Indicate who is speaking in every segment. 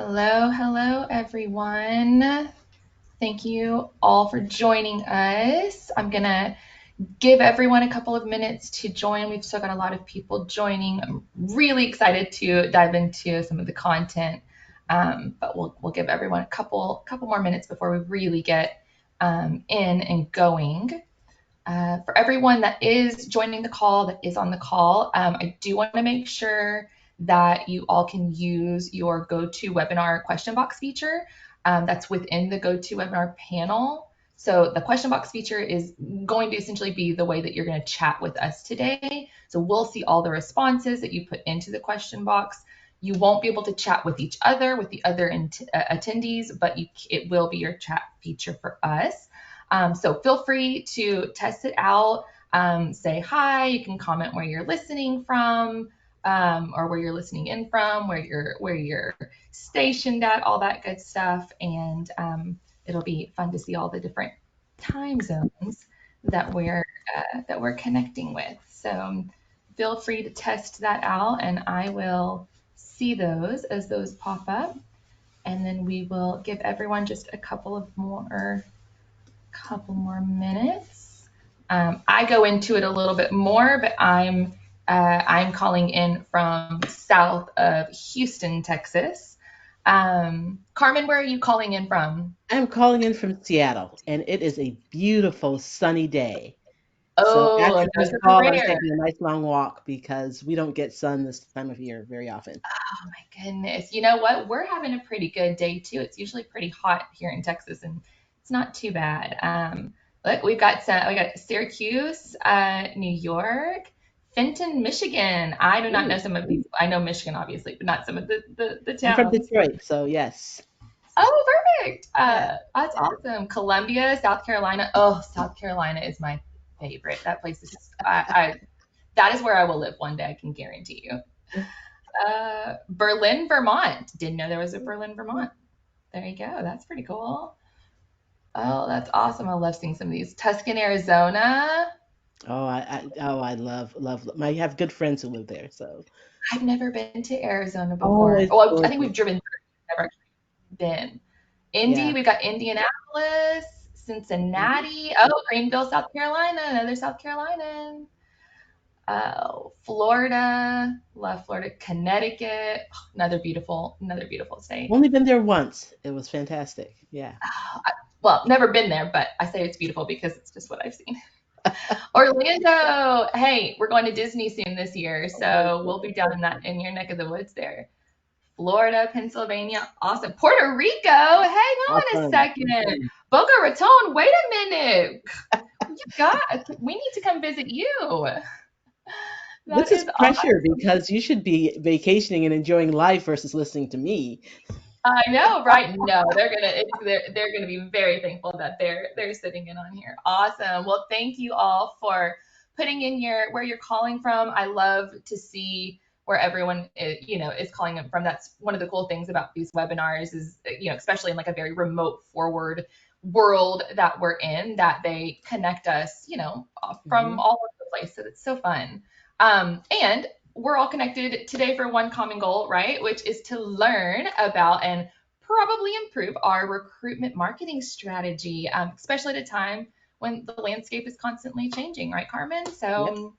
Speaker 1: Hello, hello, everyone. Thank you all for joining us. I'm going to give everyone a couple of minutes to join. We've still got a lot of people joining. I'm really excited to dive into some of the content, but we'll give everyone a couple more minutes before we really get in and going. For everyone that is joining the call, that is on the call, I do want to make sure that you all can use your GoToWebinar question box feature that's within the GoToWebinar panel. So the question box feature is going to essentially be the way that you're going to chat with us today. So we'll see all the responses that you put into the question box. You won't be able to chat with each other, with the other attendees, but it will be your chat feature for us. So feel free to test it out. Say hi. You can comment where you're listening from, or where you're listening in from, where you're stationed at, all that good stuff. And it'll be fun to see all the different time zones that we're connecting with. So feel free to test that out, and I will see those as those pop up. And then we will give everyone just a couple more minutes. I go into it a little bit more, but I'm calling in from south of Houston, Texas. Carmen, where are you calling in from?
Speaker 2: I'm calling in from Seattle, and it is a beautiful sunny day. So
Speaker 1: Oh,
Speaker 2: after
Speaker 1: those
Speaker 2: this
Speaker 1: are
Speaker 2: call, I'm
Speaker 1: rare.
Speaker 2: taking a nice long walk because we don't get sun this time of year very often.
Speaker 1: Oh my goodness. You know what? We're having a pretty good day too. It's usually pretty hot here in Texas, and it's not too bad. Look, we got Syracuse, New York, Fenton, Michigan. I do not know
Speaker 2: Ooh,
Speaker 1: some of these. I know Michigan, obviously, but not some of the
Speaker 2: I'm from
Speaker 1: towns.
Speaker 2: Detroit, so yes.
Speaker 1: Oh, perfect.
Speaker 2: Yeah.
Speaker 1: That's awesome. Columbia, South Carolina. Oh, South Carolina is my favorite. That place is just, that is where I will live one day. I can guarantee you. Berlin, Vermont. Didn't know there was a Berlin, Vermont. There you go. That's pretty cool. Oh, that's awesome. I love seeing some of these. Tuscan, Arizona.
Speaker 2: I love. I have good friends who live there, so.
Speaker 1: I've never been to Arizona
Speaker 2: Oh,
Speaker 1: before.
Speaker 2: it's
Speaker 1: Well, I think we've
Speaker 2: gorgeous.
Speaker 1: driven through. Never actually been. Indy,
Speaker 2: Yeah.
Speaker 1: we've got Indianapolis,
Speaker 2: Mhm.
Speaker 1: Cincinnati. Oh, Greenville, South Carolina. Another South Carolinian. Florida. Love Florida. Connecticut. Another beautiful state.
Speaker 2: Only been there once. It was fantastic. Yeah.
Speaker 1: Well, never been there, but I say it's beautiful because it's just what I've seen. Orlando. Hey, we're going to Disney soon this year,
Speaker 2: Oh,
Speaker 1: so we'll
Speaker 2: good.
Speaker 1: be down in your neck of the woods there. Florida, Pennsylvania, awesome. Puerto Rico. Hang on a
Speaker 2: Awesome.
Speaker 1: second. Boca Raton. Wait a minute. You got. We need to come visit you.
Speaker 2: This
Speaker 1: That
Speaker 2: is
Speaker 1: is
Speaker 2: pressure
Speaker 1: awesome.
Speaker 2: because you should be vacationing and enjoying life versus listening to me.
Speaker 1: I know, right? No, they're gonna be very thankful that they're sitting in on here. Awesome. Well, thank you all for putting in where you're calling from. I love to see where everyone is calling in from. That's one of the cool things about these webinars is especially in like a very remote forward world that we're in, that they connect us from
Speaker 2: Mhm.
Speaker 1: all over the place. So it's so fun. And we're all connected today for one common goal, right? Which is to learn about and probably improve our recruitment marketing strategy, especially at a time when the landscape is constantly changing, right, Carmen?
Speaker 2: Yep.
Speaker 1: So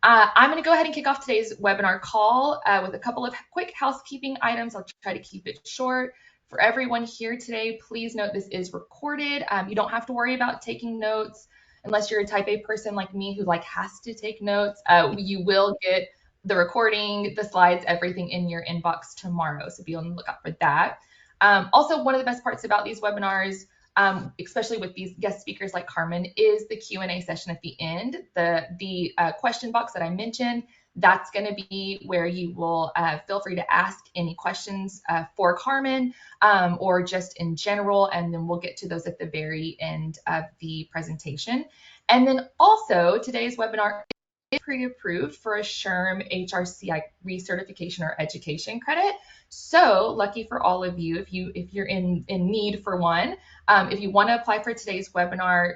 Speaker 1: I'm going to go ahead and kick off today's webinar call with a couple of quick housekeeping items. I'll try to keep it short. For everyone here today, please note this is recorded. You don't have to worry about taking notes unless you're a type A person like me who has to take notes. You will get the recording, the slides, everything in your inbox tomorrow. So be on the lookout for that. Also, one of the best parts about these webinars, especially with these guest speakers like Carmen, is the Q&A session at the end. The question box that I mentioned, that's going to be where you will feel free to ask any questions for Carmen, or just in general, and then we'll get to those at the very end of the presentation. And then also, today's webinar is pre-approved for a SHRM HRCI recertification or education credit. So lucky for all of you if you're in need for one. If you want to apply for today's webinar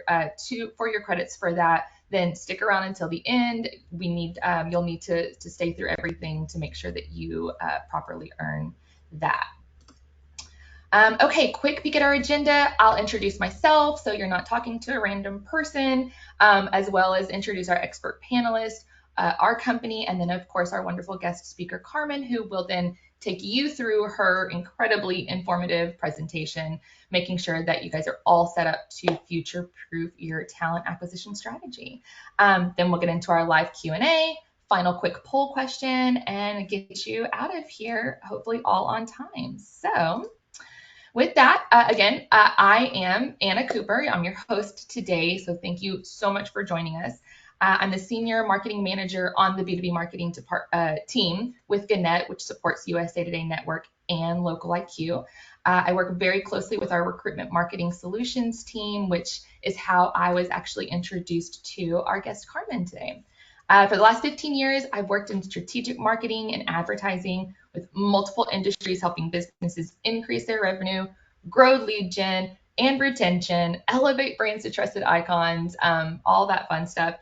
Speaker 1: for your credits for that, then stick around until the end. You'll need to stay through everything to make sure that you properly earn that. Okay, quick peek at our agenda. I'll introduce myself so you're not talking to a random person, as well as introduce our expert panelist, our company, and then, of course, our wonderful guest speaker, Carmen, who will then take you through her incredibly informative presentation, making sure that you guys are all set up to future-proof your talent acquisition strategy. Then we'll get into our live Q&A, final quick poll question, and get you out of here, hopefully all on time. So with that, again, I am Anna Cooper. I'm your host today. So thank you so much for joining us. I'm the senior marketing manager on the B2B marketing team with Gannett, which supports USA Today Network and Local IQ. I work very closely with our recruitment marketing solutions team, which is how I was actually introduced to our guest Carmen today. For the last 15 years, I've worked in strategic marketing and advertising with multiple industries, helping businesses increase their revenue, grow lead gen and retention, elevate brands to trusted icons, all that fun stuff.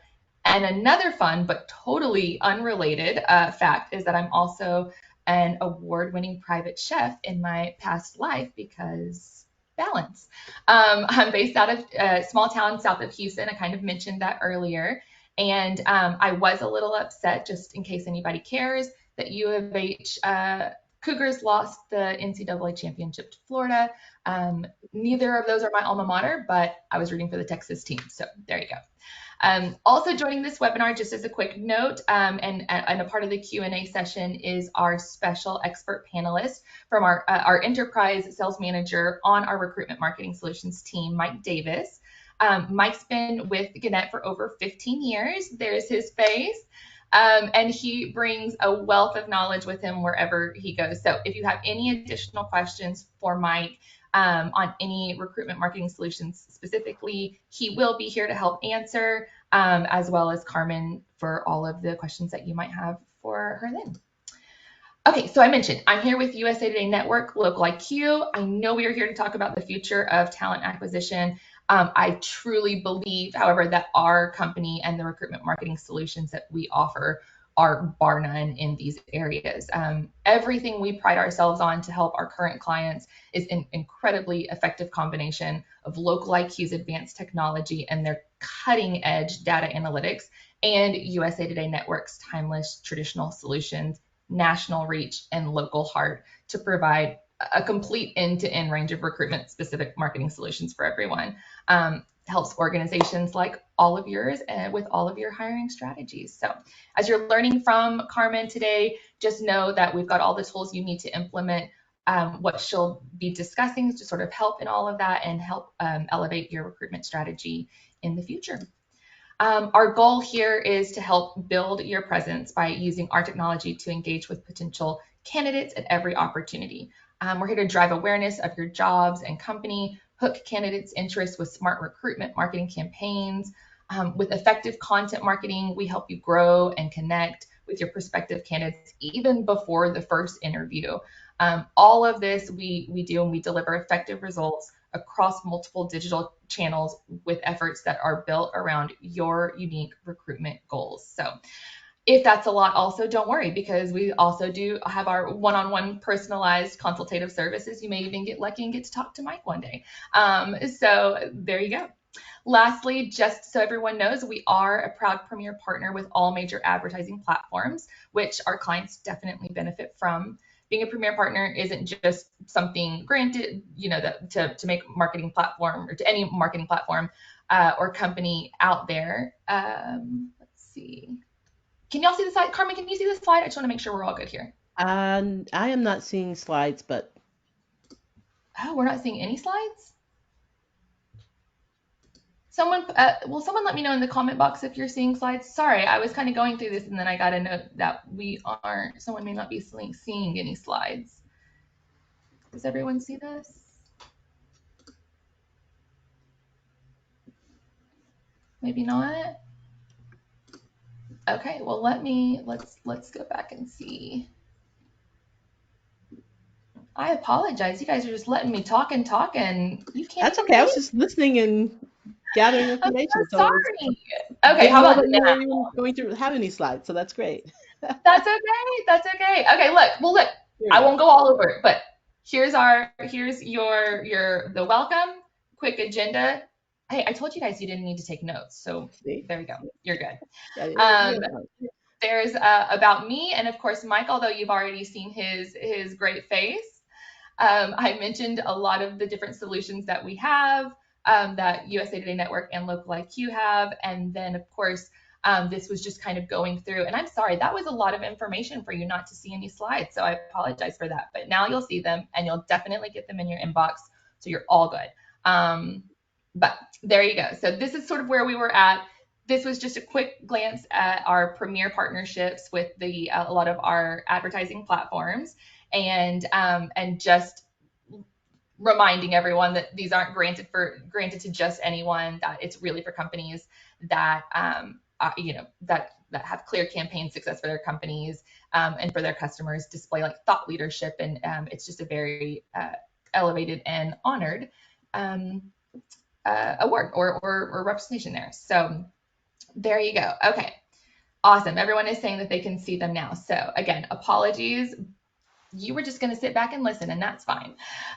Speaker 1: And another fun but totally unrelated fact is that I'm also an award-winning private chef in my past life because balance. I'm based out of a small town south of Houston. I kind of mentioned that earlier. And I was a little upset, just in case anybody cares, that U of H Cougars lost the NCAA championship to Florida. Neither of those are my alma mater, but I was rooting for the Texas team. So there you go. Also joining this webinar, just as a quick note, and a part of the Q&A session is our special expert panelist from our enterprise sales manager on our recruitment marketing solutions team, Mike Davis. Mike's been with Gannett for over 15 years. There's his face. And he brings a wealth of knowledge with him wherever he goes. So if you have any additional questions for Mike on any recruitment marketing solutions specifically, he will be here to help answer, as well as Carmen for all of the questions that you might have for her then. Okay, so I mentioned I'm here with USA Today Network, Local IQ. I know we are here to talk about the future of talent acquisition. I truly believe, however, that our company and the recruitment marketing solutions that we offer are bar none in these areas. Everything we pride ourselves on to help our current clients is an incredibly effective combination of Local IQ's advanced technology and their cutting edge data analytics and USA Today Network's timeless traditional solutions, national reach, and local heart to provide a complete end-to-end range of recruitment-specific marketing solutions for everyone. Helps organizations like all of yours and with all of your hiring strategies. So as you're learning from Carmen today, just know that we've got all the tools you need to implement what she'll be discussing to sort of help in all of that and help elevate your recruitment strategy in the future. Our goal here is to help build your presence by using our technology to engage with potential candidates at every opportunity. We're here to drive awareness of your jobs and company, hook candidates' interest with smart recruitment marketing campaigns. With effective content marketing, we help you grow and connect with your prospective candidates even before the first interview. All of this we do, and we deliver effective results across multiple digital channels with efforts that are built around your unique recruitment goals. So if that's a lot, also don't worry, because we also do have our one-on-one personalized consultative services. You may even get lucky and get to talk to Mike one day. So there you go. Lastly, just so everyone knows, we are a proud premier partner with all major advertising platforms, which our clients definitely benefit from. Being a premier partner isn't just something granted, that to make marketing platform or to any marketing platform or company out there. Let's see. Can y'all see the slide? Carmen, can you see the slide? I just want to make sure we're all good here.
Speaker 2: I am not seeing slides, but
Speaker 1: Oh, we're not seeing any slides? Someone let me know in the comment box if you're seeing slides. Sorry, I was kind of going through this and then I got a note that someone may not be seeing any slides. Does everyone see this? Maybe not. Okay, well let's go back and see. I apologize. You guys are just letting me talk and talk and you can't
Speaker 2: that's
Speaker 1: even
Speaker 2: okay. I
Speaker 1: see
Speaker 2: was
Speaker 1: it.
Speaker 2: just listening and gathering
Speaker 1: I'm
Speaker 2: information,
Speaker 1: so
Speaker 2: so it's
Speaker 1: sorry. Okay,
Speaker 2: didn't
Speaker 1: how
Speaker 2: know
Speaker 1: about
Speaker 2: that we were
Speaker 1: now?
Speaker 2: even going to have any slides, so that's great.
Speaker 1: That's okay. That's okay. Okay, look. Well, look.
Speaker 2: There we
Speaker 1: I
Speaker 2: go.
Speaker 1: won't go all over it, but here's your the welcome, quick agenda. Hey, I told you guys you didn't need to take notes, so
Speaker 2: See?
Speaker 1: there you go. You're good.
Speaker 2: Yeah,
Speaker 1: Um,
Speaker 2: you're right.
Speaker 1: there's about me, and of course Mike. Although you've already seen his great face, I mentioned a lot of the different solutions that we have, that USA Today Network and Local IQ have. And then, of course, this was just kind of going through. And I'm sorry, that was a lot of information for you not to see any slides. So I apologize for that. But now you'll see them and you'll definitely get them in your inbox. So you're all good. But there you go. So this is sort of where we were at. This was just a quick glance at our premier partnerships with a lot of our advertising platforms, and just reminding everyone that these aren't granted to just anyone. That it's really for companies that that have clear campaign success for their companies, and for their customers, display like thought leadership, and it's just a very elevated and honored um, award or representation there. So there you go. Okay. Awesome. Everyone is saying that they can see them now. So again, apologies, you were just going to sit back and listen, and that's fine.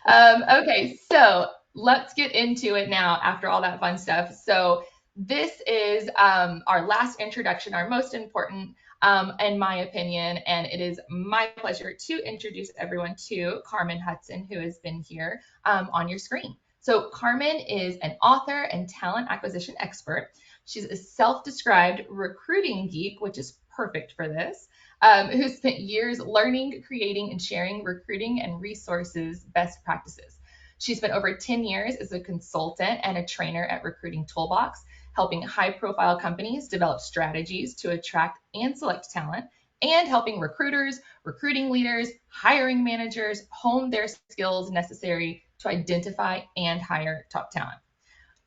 Speaker 1: Okay, so let's get into it now after all that fun stuff. So, this is our last introduction, our most important, in my opinion, and it is my pleasure to introduce everyone to Carmen Hudson, who has been here on your screen. So, Carmen is an author and talent acquisition expert. She's a self described recruiting geek, which is perfect for this, who spent years learning, creating, and sharing recruiting and resources best practices. She spent over 10 years as a consultant and a trainer at Recruiting Toolbox, helping high profile companies develop strategies to attract and select talent, and helping recruiters, recruiting leaders, hiring managers hone their skills necessary to identify and hire top talent.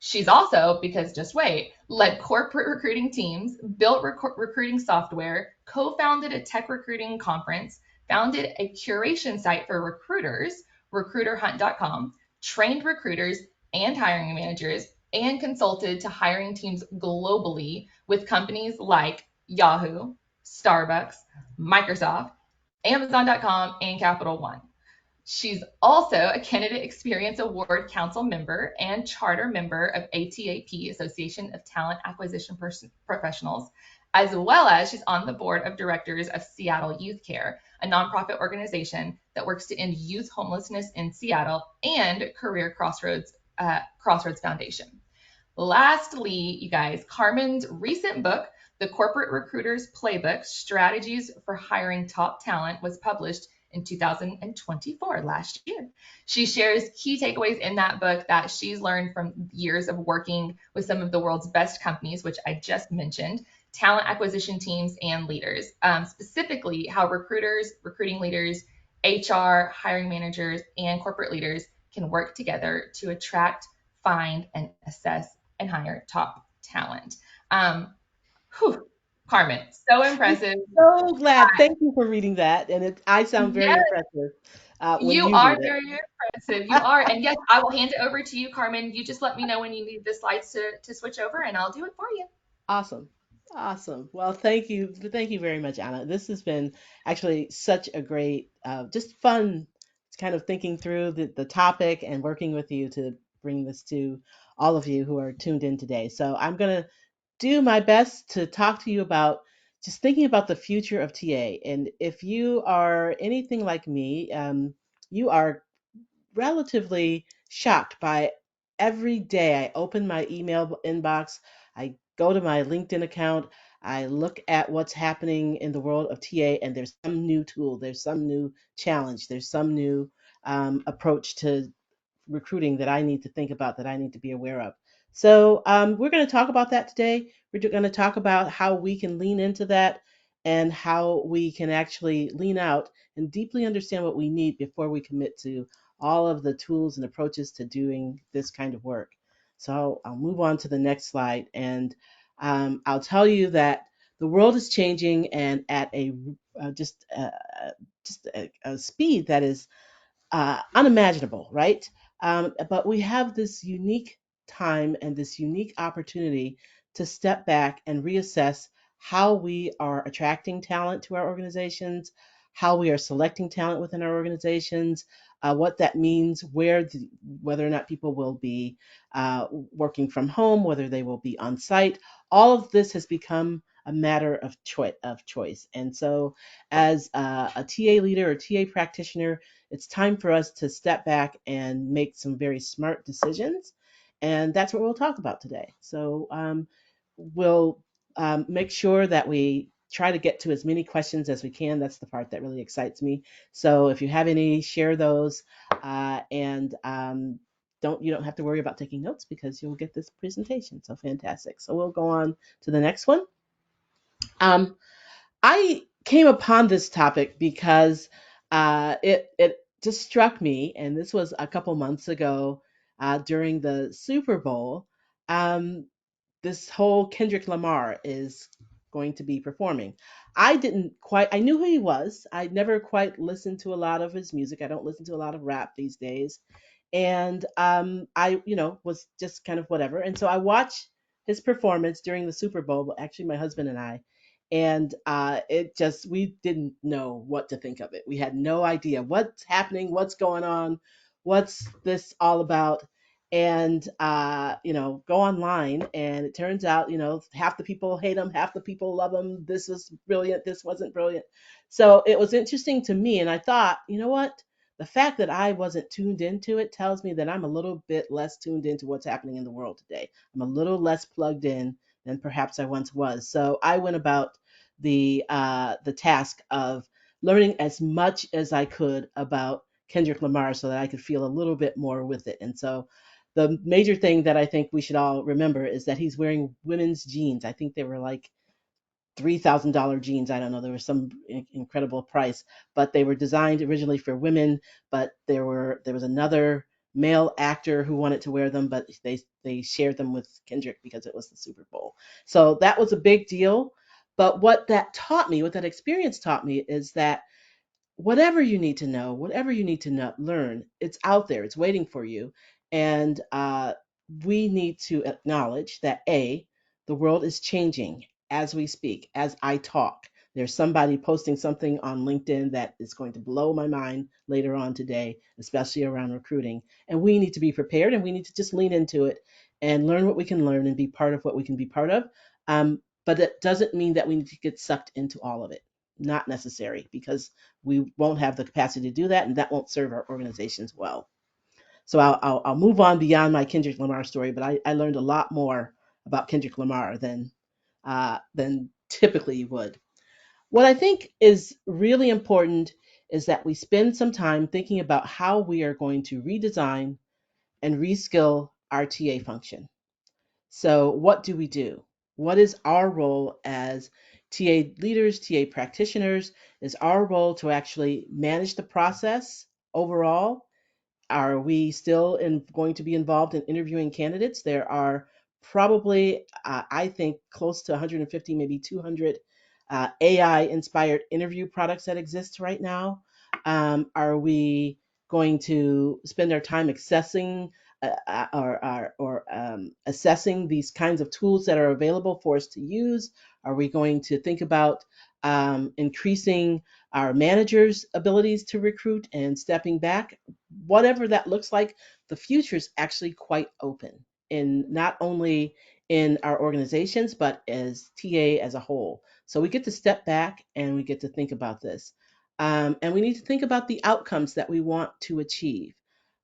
Speaker 1: She's also, because just wait, led corporate recruiting teams, built recruiting software, co founded a tech recruiting conference, founded a curation site for recruiters, recruiterhunt.com, trained recruiters and hiring managers, and consulted to hiring teams globally with companies like Yahoo, Starbucks, Microsoft, Amazon.com, and Capital One. She's also a Candidate Experience Award Council member and charter member of ATAP, Association of Talent Acquisition Professionals, as well as she's on the board of directors of Seattle Youth Care, a nonprofit organization that works to end youth homelessness in Seattle, and Career Crossroads Foundation. Lastly, you guys, Carmen's recent book, The Corporate Recruiter's Playbook Strategies for Hiring Top Talent, was published in 2024, last year. She shares key takeaways in that book that she's learned from years of working with some of the world's best companies, which I just mentioned, talent acquisition teams and leaders, specifically how recruiters, recruiting leaders, HR, hiring managers, and corporate leaders can work together to attract, find, and assess and hire top talent. Um, whew, Carmen, so
Speaker 2: I'm
Speaker 1: impressive.
Speaker 2: so glad. Thank you for reading that. And I sound very
Speaker 1: Yes,
Speaker 2: impressive when
Speaker 1: you
Speaker 2: you
Speaker 1: are
Speaker 2: read it.
Speaker 1: very impressive. You are. And yes, I will hand it over to you, Carmen. You just let me know when you need the slides to switch over, and I'll do it for you.
Speaker 2: Awesome. Awesome. Well, thank you. Thank you very much, Anna. This has been actually such a great, just fun kind of thinking through the topic and working with you to bring this to all of you who are tuned in today. So I'm going to do my best to talk to you about just thinking about the future of TA. And if you are anything like me, you are relatively shocked by every day I open my email inbox, I go to my LinkedIn account, I look at what's happening in the world of TA, and there's some new tool, there's some new challenge, there's some new approach to recruiting that I need to think about, that I need to be aware of. So, we're going to talk about that today. We're going to talk about how we can lean into that and how we can actually lean out and deeply understand what we need before we commit to all of the tools and approaches to doing this kind of work. So, I'll move on to the next slide, and I'll tell you that the world is changing and at a just a speed that is unimaginable, right? But we have this unique time and this unique opportunity to step back and reassess how we are attracting talent to our organizations, how we are selecting talent within our organizations, what that means, whether or not people will be working from home, whether they will be on site. All of this has become a matter of choice. And so, as a TA leader or TA practitioner, it's time for us to step back and make some very smart decisions. And that's what we'll talk about today. So, we'll make sure that we try to get to as many questions as we can. That's the part that really excites me. So, if you have any, share those. And don't You don't have to worry about taking notes because you'll get this presentation. So fantastic. So we'll go on to the next one. Um, I came upon this topic because it just struck me, and this was a couple months ago during the Super Bowl. Um, this whole Kendrick Lamar is going to be performing. I knew who he was. I never quite listened to a lot of his music. I don't listen to a lot of rap these days. And I, was just kind of whatever. And so I watched his performance during the Super Bowl, well, actually, my husband and I. And we didn't know what to think of it. We had no idea what's happening, what's going on, what's this all about, and go online, and it turns out, half the people hate him, half the people love him. This was brilliant, this wasn't brilliant. So it was interesting to me, and I thought, you know what, the fact that I wasn't tuned into it tells me that I'm a little bit less tuned into what's happening in the world today. I'm a little less plugged in than perhaps I once was. So I went about the task of learning as much as I could about Kendrick Lamar so that I could feel a little bit more with it. And so the major thing that I think we should all remember is that he's wearing women's jeans. I think they were like $3,000 jeans. I don't know. There was some incredible price, but they were designed originally for women. But there was another male actor who wanted to wear them, but they shared them with Kendrick because it was the Super Bowl. So that was a big deal. But what that experience taught me is that whatever you need to know, whatever you need to learn, it's out there, it's waiting for you. And we need to acknowledge that the world is changing as we speak, as I talk. There's somebody posting something on LinkedIn that is going to blow my mind later on today, especially around recruiting. And we need to be prepared, and we need to just lean into it and learn what we can learn and be part of what we can be part of. But that doesn't mean that we need to get sucked into all of it. Not necessary, because we won't have the capacity to do that, and that won't serve our organizations well. So I'll move on beyond my Kendrick Lamar story, but I learned a lot more about Kendrick Lamar than typically you would. What I think is really important is that we spend some time thinking about how we are going to redesign and reskill our TA function. So, what do we do? What is our role as TA leaders, TA practitioners? Is our role to actually manage the process overall? Are we still going to be involved in interviewing candidates? There are probably, I think, close to 150, maybe 200 AI inspired interview products that exist right now. Are we going to spend our time assessing these kinds of tools that are available for us to use? Are we going to think about increasing our managers' abilities to recruit and stepping back? Whatever that looks like, the future is actually quite open, in not only in our organizations but as TA as a whole. So we get to step back and we get to think about this, and we need to think about the outcomes that we want to achieve.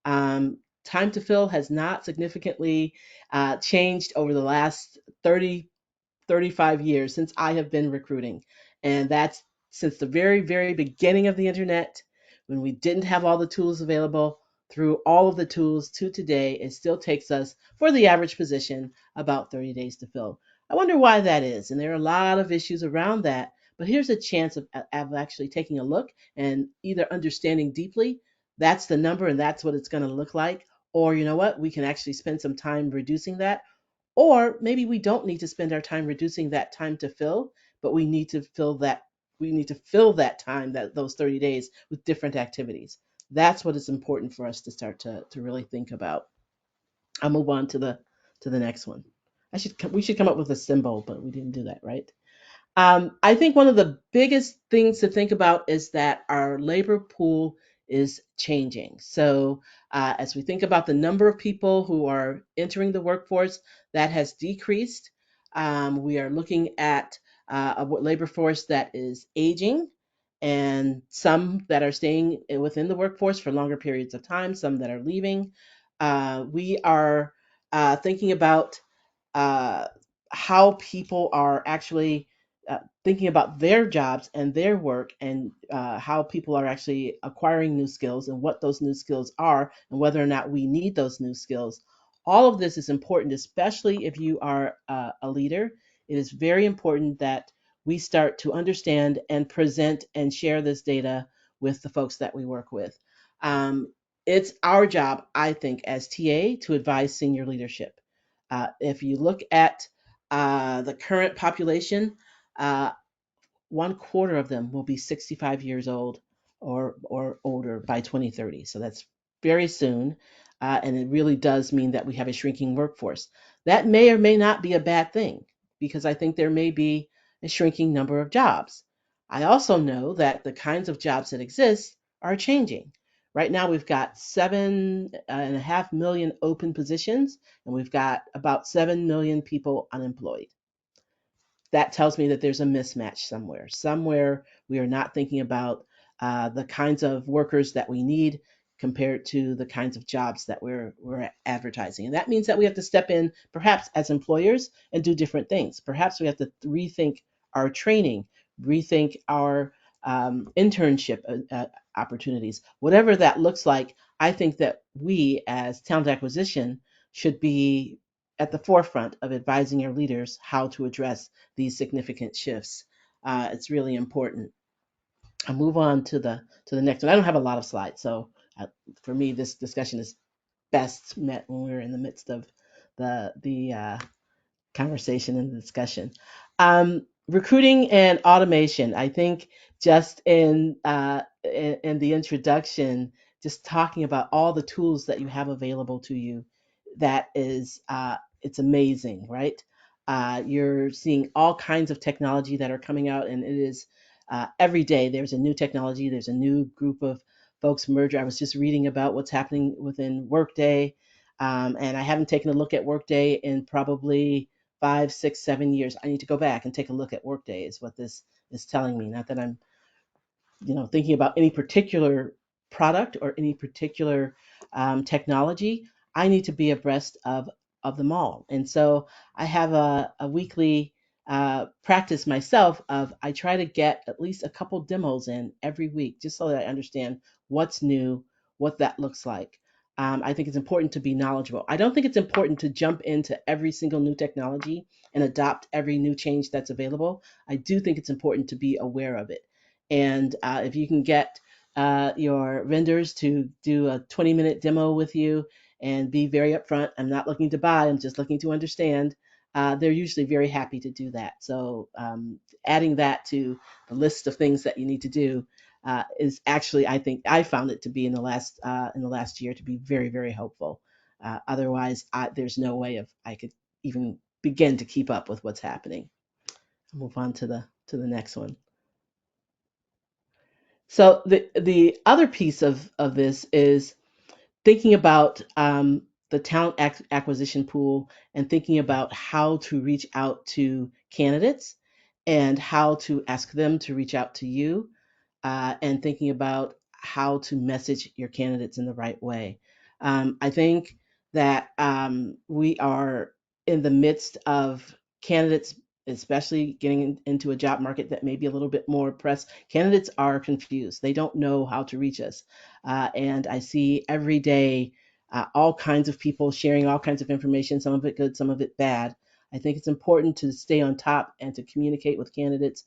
Speaker 2: Time to fill has not significantly changed over the last 35 years since I have been recruiting. And that's since the very, very beginning of the internet, when we didn't have all the tools available, through all of the tools to today. It still takes us, for the average position, about 30 days to fill. I wonder why that is. And there are a lot of issues around that. But here's a chance of actually taking a look and either understanding deeply that's the number and that's what it's going to look like. Or, you know what, we can actually spend some time reducing that, or maybe we don't need to spend our time reducing that time to fill, but we need to fill that time, that those 30 days, with different activities. That's what is important for us to start to really think about. I'll move on to the next one. We should come up with a symbol, but we didn't do that, right? I think one of the biggest things to think about is that our labor pool is changing. So, as we think about the number of people who are entering the workforce, that has decreased. We are looking at a labor force that is aging, and some that are staying within the workforce for longer periods of time, some that are leaving. We are thinking about uh, how people are actually thinking about their jobs and their work, and how people are actually acquiring new skills and what those new skills are and whether or not we need those new skills. All of this is important, especially if you are a leader. It is very important that we start to understand and present and share this data with the folks that we work with. Um, it's our job, I think, as TA to advise senior leadership. If you look at the current population, uh, 1/4 of them will be 65 years old or older by 2030. So that's very soon. And it really does mean that we have a shrinking workforce. That may or may not be a bad thing, because I think there may be a shrinking number of jobs. I also know that the kinds of jobs that exist are changing. Right now, we've got 7.5 million open positions, and we've got about 7 million people unemployed. That tells me that there's a mismatch somewhere. Somewhere we are not thinking about the kinds of workers that we need compared to the kinds of jobs that we're advertising. And that means that we have to step in, perhaps as employers, and do different things. Perhaps we have to rethink our training, rethink our internship opportunities, whatever that looks like. I think that we, as talent acquisition, should be at the forefront of advising our leaders how to address these significant shifts. It's really important. I'll move on to the next one. I don't have a lot of slides, so for me, this discussion is best met when we're in the midst of the conversation and discussion. Recruiting and automation. I think just in the introduction, just talking about all the tools that you have available to you, that is it's amazing, right? You're seeing all kinds of technology that are coming out, and it is every day there's a new technology, there's a new group of folks merger. I was just reading about what's happening within Workday, and I haven't taken a look at Workday in probably 5, 6, 7 years. I need to go back and take a look at Workday, is what this is telling me. Not that I'm, thinking about any particular product or any particular technology. I need to be abreast of them all. And so I have a weekly practice myself of I try to get at least a couple demos in every week, just so that I understand what's new, what that looks like. I think it's important to be knowledgeable. I don't think it's important to jump into every single new technology and adopt every new change that's available. I do think it's important to be aware of it. And if you can get your vendors to do a 20-minute demo with you and be very upfront, I'm not looking to buy, I'm just looking to understand, they're usually very happy to do that. So adding that to the list of things that you need to do is actually, I think, I found it to be in the last year to be very, very helpful. Otherwise, there's no way of I could even begin to keep up with what's happening. I'll move on to the next one. So the other piece of this is thinking about the talent acquisition pool, and thinking about how to reach out to candidates and how to ask them to reach out to you, and thinking about how to message your candidates in the right way. I think that we are in the midst of candidates, especially getting into a job market that may be a little bit more pressed. Candidates are confused, they don't know how to reach us. And I see every day all kinds of people sharing all kinds of information, some of it good, some of it bad. I think it's important to stay on top and to communicate with candidates,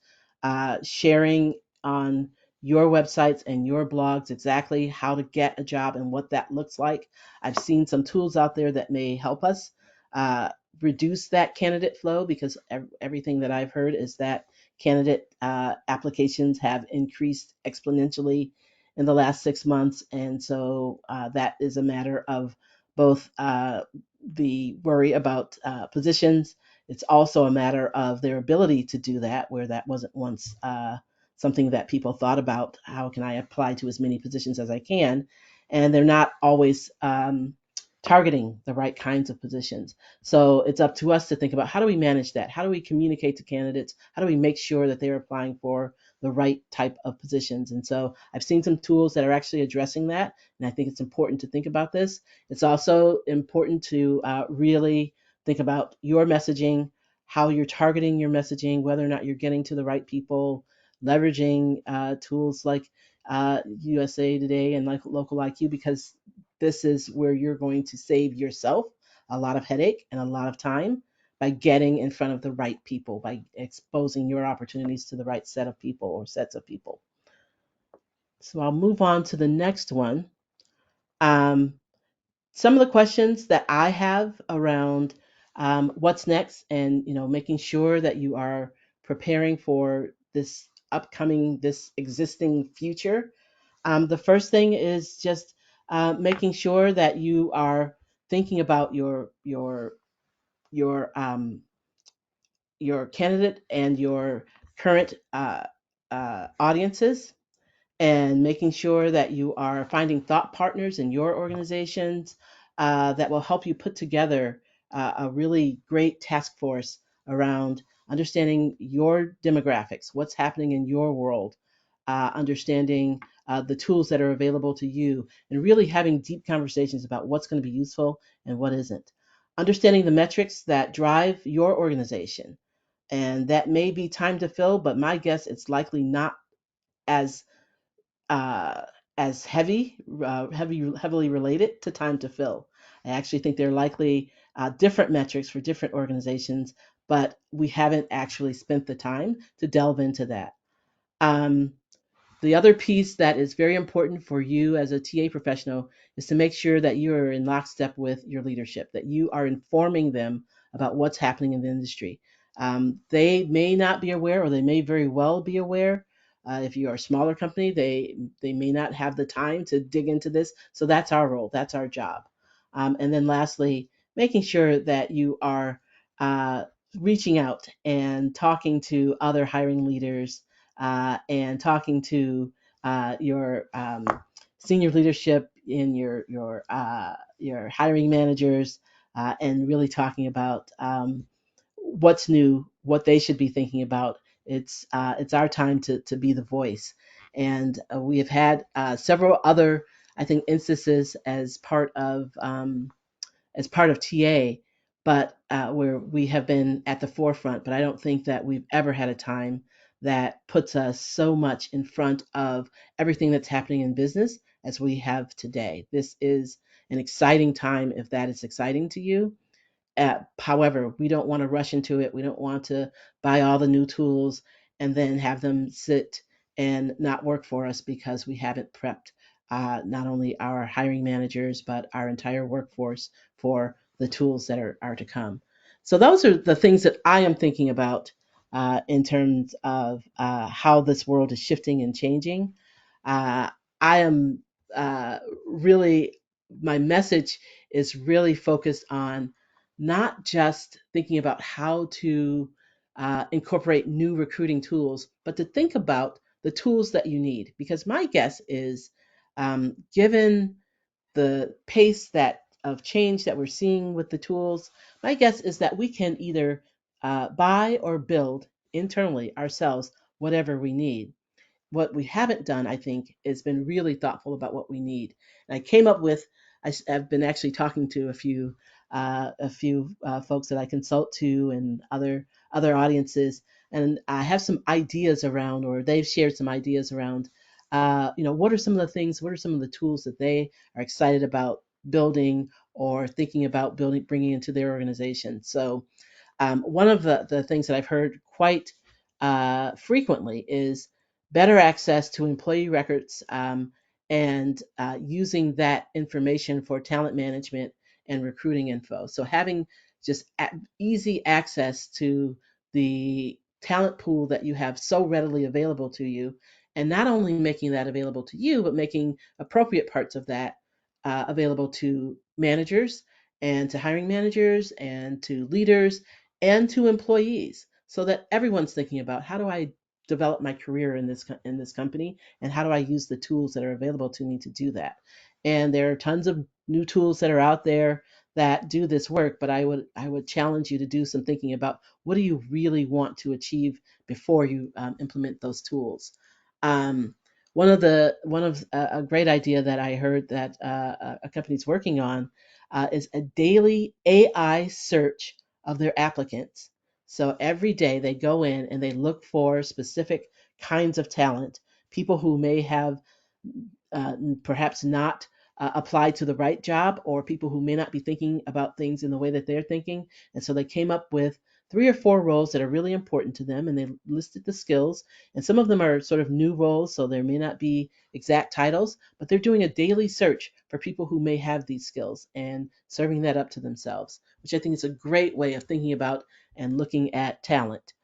Speaker 2: sharing on your websites and your blogs exactly how to get a job and what that looks like. I've seen some tools out there that may help us uh, reduce that candidate flow, because everything that I've heard is that candidate applications have increased exponentially in the last 6 months. And so that is a matter of both the worry about positions It's also a matter of their ability to do that, where that wasn't once something that people thought about. How can I apply to as many positions as I can? And they're not always targeting the right kinds of positions. So it's up to us to think about, how do we manage that? How do we communicate to candidates? How do we make sure that they're applying for the right type of positions? And so I've seen some tools that are actually addressing that. And I think it's important to think about this. It's also important to really think about your messaging, how you're targeting your messaging, whether or not you're getting to the right people, leveraging tools like USA Today and like Local IQ, because this is where you're going to save yourself a lot of headache and a lot of time by getting in front of the right people, by exposing your opportunities to the right set of people or sets of people. So I'll move on to the next one. Um, some of the questions that I have around what's next, and making sure that you are preparing for this upcoming, this existing future. The first thing is just making sure that you are thinking about your your candidate and your current audiences, and making sure that you are finding thought partners in your organizations that will help you put together a really great task force around understanding your demographics, what's happening in your world, understanding the tools that are available to you, and really having deep conversations about what's going to be useful and what isn't. Understanding the metrics that drive your organization. And that may be time to fill, but my guess it's likely not as uh, as heavily related to time to fill. I actually think they're likely different metrics for different organizations, but we haven't actually spent the time to delve into that. Um, the other piece that is very important for you as a TA professional is to make sure that you are in lockstep with your leadership, that you are informing them about what's happening in the industry. They may not be aware, or they may very well be aware. If you are a smaller company, they may not have the time to dig into this. So that's our role, that's our job. And then lastly, making sure that you are uh, reaching out and talking to other hiring leaders and talking to your senior leadership in your hiring managers, and really talking about what's new, what they should be thinking about. It's our time to be the voice, and we have had several other, I think, instances as part of TA, but where we have been at the forefront. But I don't think that we've ever had a time that puts us so much in front of everything that's happening in business as we have today. This is an exciting time if that is exciting to you. However, we don't want to rush into it. We don't want to buy all the new tools and then have them sit and not work for us because we haven't prepped not only our hiring managers, but our entire workforce for the tools that are to come. So, those are the things that I am thinking about in terms of how this world is shifting and changing. Uh, I am really, my message is really focused on not just thinking about how to incorporate new recruiting tools, but to think about the tools that you need. Because my guess is, given the pace that of change that we're seeing with the tools, my guess is that we can either buy or build internally ourselves whatever we need. What we haven't done, I think, is been really thoughtful about what we need. And I came up with, have been actually talking to a few folks that I consult to, and other audiences, and I have some ideas around, or they've shared some ideas around, what are some of the things, what are some of the tools that they are excited about building or thinking about building, bringing into their organization. So one of the things that I've heard quite frequently is better access to employee records, and using that information for talent management and recruiting info. So having just easy access to the talent pool that you have so readily available to you, and not only making that available to you, but making appropriate parts of that available to managers and to hiring managers and to leaders, and to employees, so that everyone's thinking about how do I develop my career in this company, and how do I use the tools that are available to me to do that. And there are tons of new tools that are out there that do this work, but I would challenge you to do some thinking about what do you really want to achieve before you implement those tools. Um, a great idea that I heard that a company's working on is a daily AI search of their applicants. So every day they go in and they look for specific kinds of talent, people who may have uh, perhaps not applied to the right job, or people who may not be thinking about things in the way that they're thinking. And so they came up with 3 or 4 roles that are really important to them, and they listed the skills. And some of them are sort of new roles, so there may not be exact titles, but they're doing a daily search for people who may have these skills and serving that up to themselves, which I think is a great way of thinking about and looking at talent.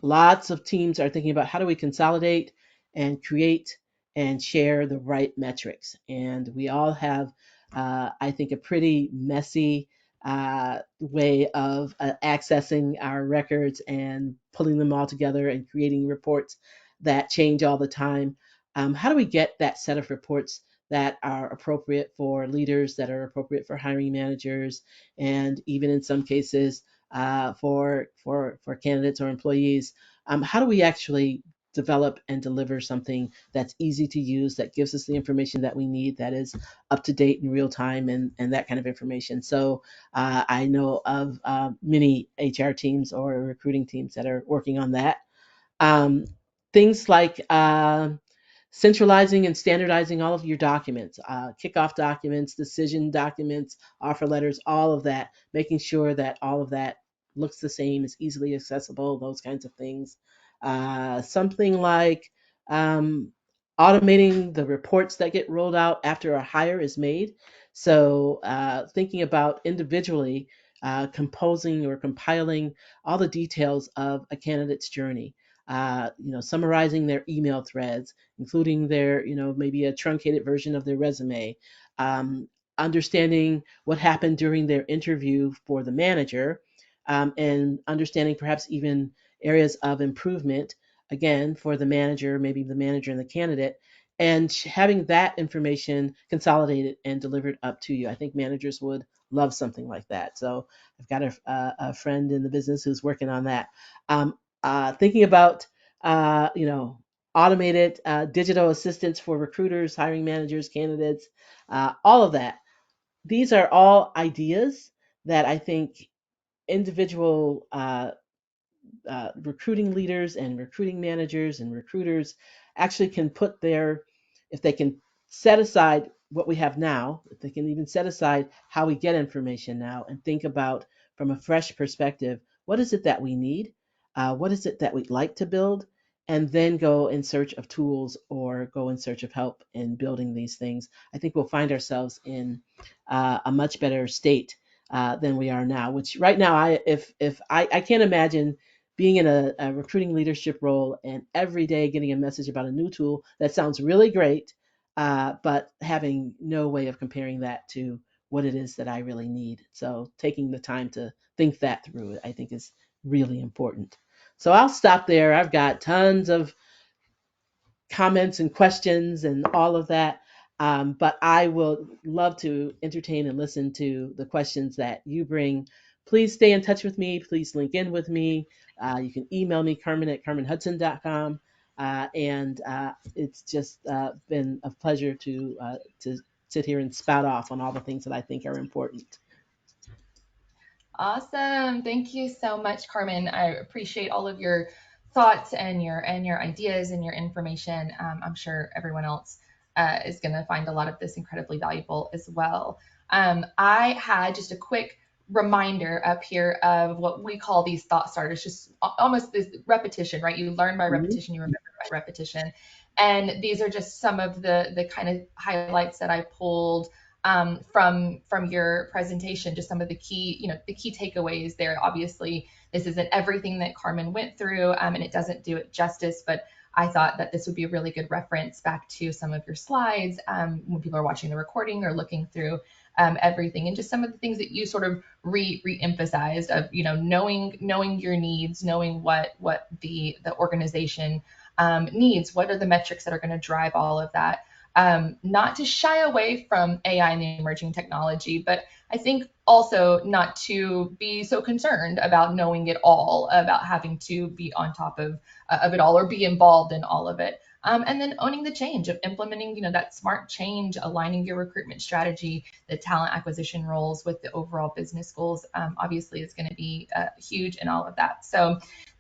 Speaker 2: Lots of teams are thinking about how do we consolidate and create and share the right metrics. And we all have, I think, a pretty messy way of accessing our records and pulling them all together and creating reports that change all the time. How do we get that set of reports that are appropriate for leaders, that are appropriate for hiring managers, and even in some cases for candidates or employees? How do we actually develop and deliver something that's easy to use, that gives us the information that we need, that is up to date in real time, and that kind of information? So I know of many HR teams or recruiting teams that are working on that. Um, Things like centralizing and standardizing all of your documents, kickoff documents, decision documents, offer letters, all of that, making sure that all of that looks the same, is easily accessible, those kinds of things. Something like um, automating the reports that get rolled out after a hire is made. So thinking about individually composing or compiling all the details of a candidate's journey, summarizing their email threads, including their, maybe a truncated version of their resume, um, understanding what happened during their interview for the manager, and understanding perhaps even areas of improvement, again, for the manager, maybe the manager and the candidate, and having that information consolidated and delivered up to you. I think managers would love something like that. So I've got a friend in the business who's working on that. Thinking about, you know, automated digital assistants for recruiters, hiring managers, candidates, all of that. These are all ideas that I think individual recruiting leaders and recruiting managers and recruiters actually can put their, if they can set aside what we have now, if they can even set aside how we get information now and think about from a fresh perspective, what is it that we need? What is it that we'd like to build? And then go in search of tools or go in search of help in building these things. I think we'll find ourselves in a much better state than we are now. Which right now, I can't imagine being in a recruiting leadership role and every day getting a message about a new tool that sounds really great, but having no way of comparing that to what it is that I really need. So taking the time to think that through, I think, is really important. So I'll stop there. I've got tons of comments and questions and all of that. But I will love to entertain and listen to the questions that you bring. Please stay in touch with me. Please link in with me. You can email me, Carmen@carmenhudson.com. And it's just been a pleasure to sit here and spout off on all the things that I think are important.
Speaker 1: Awesome. Thank you so much, Carmen. I appreciate all of your thoughts and your ideas and your information. I'm sure everyone else is going to find a lot of this incredibly valuable as well. I had just a quick reminder up here of what we call these thought starters, just almost this repetition, right? You learn by
Speaker 2: Mhm.
Speaker 1: repetition, you remember by repetition. And these are just some of the kind of highlights that I pulled from your presentation, just some of the key, the key takeaways there. Obviously, this isn't everything that Carmen went through, and it doesn't do it justice, but I thought that this would be a really good reference back to some of your slides when people are watching the recording or looking through. everything, and just some of the things that you sort of re-emphasized of, knowing your needs, knowing what the organization needs, what are the metrics that are going to drive all of that. Not to shy away from AI and the emerging technology, but I think also not to be so concerned about knowing it all, about having to be on top of it all or be involved in all of it. And then owning the change of implementing, that smart change, aligning your recruitment strategy, the talent acquisition roles with the overall business goals, obviously is going to be huge in all of that. So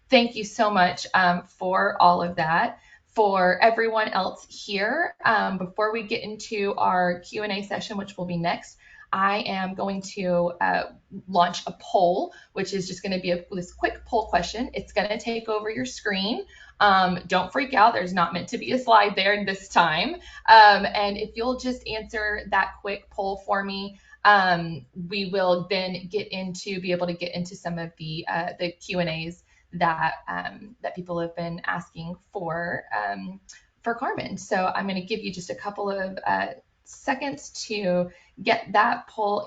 Speaker 1: thank you so much for all of that. For everyone else here, before we get into our Q&A session, which will be next, I am going to launch a poll, which is just going to be this quick poll question. It's going to take over your screen. Don't freak out. There's not meant to be a slide there this time. And if you'll just answer that quick poll for me, we will then be able to get into some of the Q&As that people have been asking for Carmen. So I'm going to give you just a couple of seconds to get that poll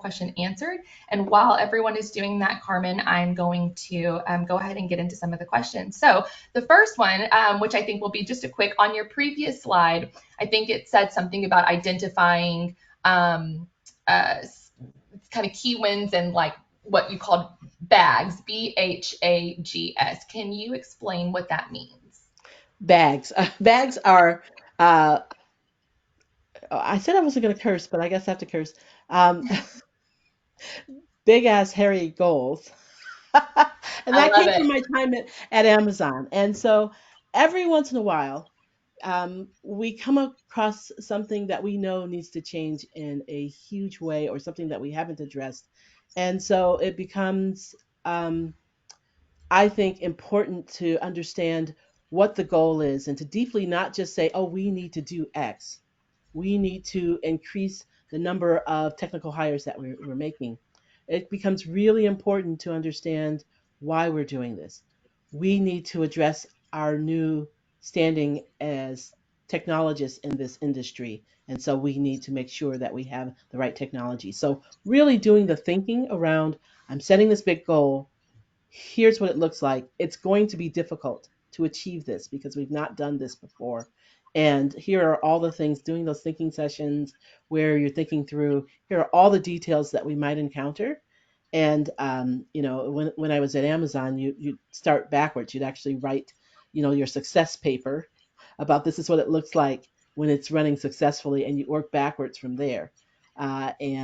Speaker 1: question answered. And while everyone is doing that, Carmen, I'm going to go ahead and get into some of the questions. So the first one, which I think will be just a quick, on your previous slide, I think it said something about identifying kind of key wins and like what you called bags, BHAGS. Can you explain what that means?
Speaker 2: Bags. Bags are. Uh, I said I wasn't going to curse, but I guess I have to curse. Um, Big ass hairy goals. And
Speaker 1: I
Speaker 2: that
Speaker 1: love
Speaker 2: came
Speaker 1: it.
Speaker 2: from my time at Amazon. And so every once in a while, we come across something that we know needs to change in a huge way, or something that we haven't addressed. And so it becomes, I think, important to understand what the goal is, and to deeply not just say, oh, we need to do X. We need to increase the number of technical hires that we're making. It becomes really important to understand why we're doing this. We need to address our new standing as technologists in this industry. And so we need to make sure that we have the right technology. So, really doing the thinking around, I'm setting this big goal, here's what it looks like. It's going to be difficult to achieve this because we've not done this before. And here are all the things, doing those thinking sessions where you're thinking through, here are all the details that we might encounter. And, when I was at Amazon, you start backwards. You'd actually write, your success paper about, this is what it looks like when it's running successfully, and you work backwards from there. You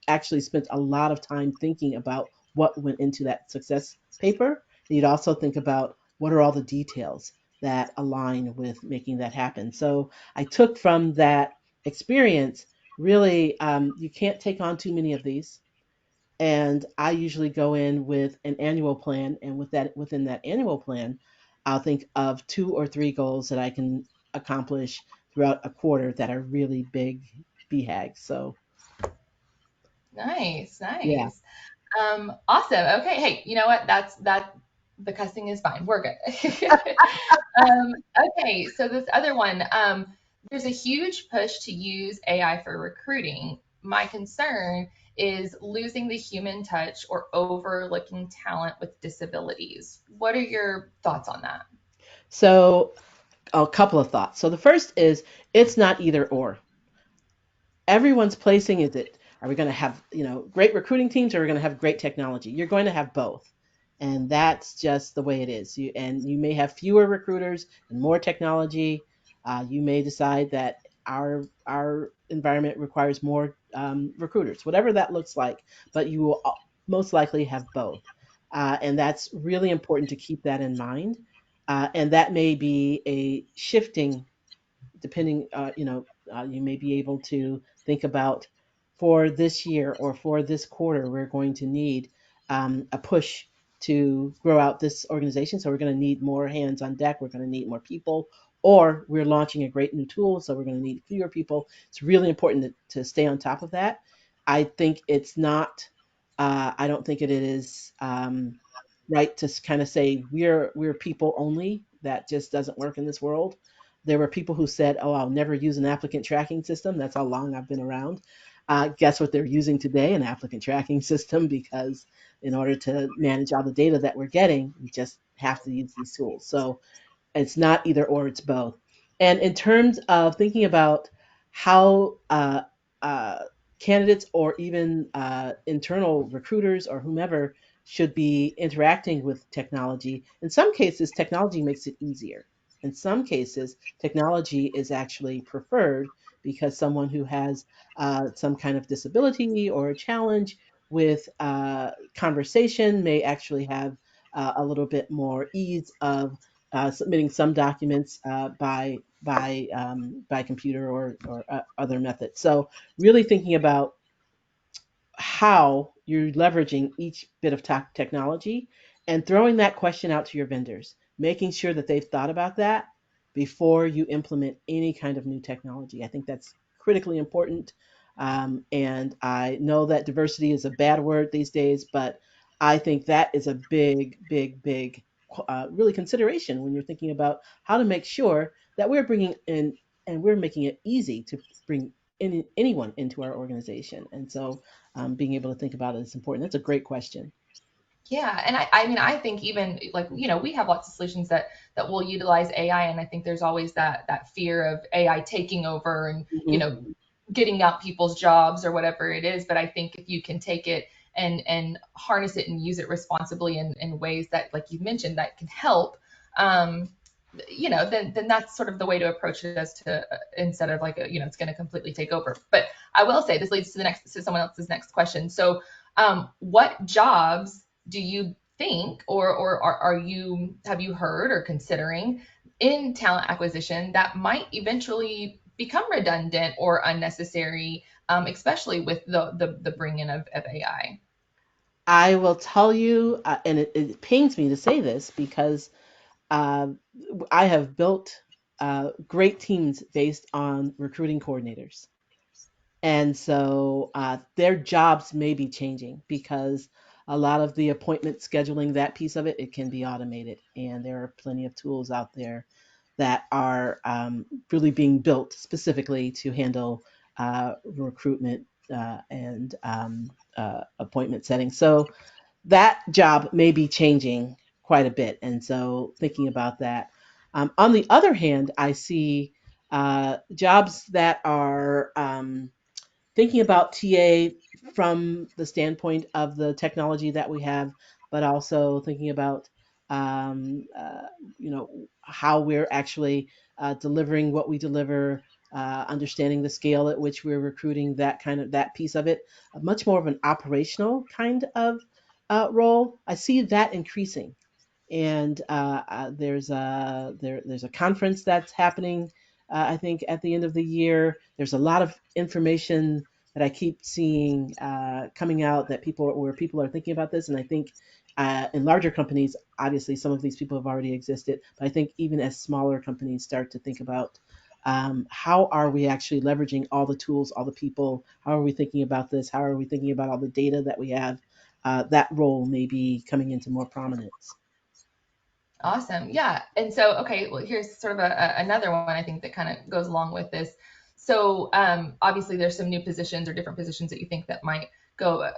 Speaker 2: actually spent a lot of time thinking about what went into that success paper. And you'd also think about, what are all the details that align with making that happen. So I took from that experience, really, you can't take on too many of these. And I usually go in with an annual plan, and within that annual plan, I'll think of two or three goals that I can accomplish throughout a quarter that are really big BHAGs. So
Speaker 1: Nice,
Speaker 2: yeah.
Speaker 1: nice. Awesome. Okay. Hey, you know what? That the cussing is fine. We're good. um, okay. So this other one, there's a huge push to use AI for recruiting. My concern is losing the human touch or overlooking talent with disabilities. What are your thoughts on that?
Speaker 2: So a couple of thoughts. So the first is, it's not either or. Everyone's placing, is it, are we going to have, great recruiting teams, or are we going to have great technology? You're going to have both. And that's just the way it is. You may have fewer recruiters and more technology. You may decide that our environment requires more recruiters, whatever that looks like. But you will most likely have both, and that's really important to keep that in mind. And that may be a shifting, depending, you may be able to think about, for this year or for this quarter, we're going to need a push to grow out this organization. So we're going to need more hands on deck. We're going to need more people, or we're launching a great new tool. So we're going to need fewer people. It's really important to stay on top of that. I think it's not, I don't think it is right to kind of say we're people only. That just doesn't work in this world. There were people who said, "Oh, I'll never use an applicant tracking system." That's how long I've been around. Guess what they're using today? An applicant tracking system, because in order to manage all the data that we're getting, we just have to use these tools. So it's not either or, it's both. And in terms of thinking about how uh, candidates or even internal recruiters or whomever should be interacting with technology, in some cases, technology makes it easier. In some cases, technology is actually preferred because someone who has some kind of disability or a challenge with conversation may actually have a little bit more ease of submitting some documents by computer or other methods. So really thinking about how you're leveraging each bit of technology and throwing that question out to your vendors, making sure that they've thought about that before you implement any kind of new technology. I think that's critically important. And I know that diversity is a bad word these days, but I think that is a big, big, big, really consideration when you're thinking about how to make sure that we're bringing in and we're making it easy to bring anyone into our organization. And so being able to think about it is important. That's a great question.
Speaker 1: Yeah, and I mean, I think even like we have lots of solutions that will utilize AI, and I think there's always that fear of AI taking over and
Speaker 2: Hmm.
Speaker 1: getting out people's jobs or whatever it is. But I think if you can take it and harness it and use it responsibly in ways that, like you mentioned, that can help, um, then that's sort of the way to approach it, as to instead of like it's going to completely take over. But I will say this leads to the next to someone else's next question. So, what jobs do you think, or are you have you heard or considering in talent acquisition that might eventually become redundant or unnecessary, especially with the bring in of AI?
Speaker 2: I will tell you, and it pains me to say this because uh, I have built great teams based on recruiting coordinators. And so their jobs may be changing because a lot of the appointment scheduling, that piece of it, it can be automated. And there are plenty of tools out there that are really being built specifically to handle recruitment and appointment setting. So that job may be changing quite a bit. And so thinking about that. On the other hand, I see jobs that are thinking about TA from the standpoint of the technology that we have, but also thinking about um, uh, how we're actually delivering what we deliver, understanding the scale at which we're recruiting, that piece of it, much more of an operational kind of role. I see that increasing, and there's a conference that's happening. I think at the end of the year, there's a lot of information that I keep seeing coming out that people are thinking about this, and I think in larger companies, obviously some of these people have already existed, but I think even as smaller companies start to think about how are we actually leveraging all the tools, all the people, how are we thinking about this, how are we thinking about all the data that we have, that role may be coming into more prominence.
Speaker 1: Awesome. Yeah. And so, okay, well, here's sort of another one I think that kind of goes along with this. So, obviously, there's some new positions or different positions that you think that might go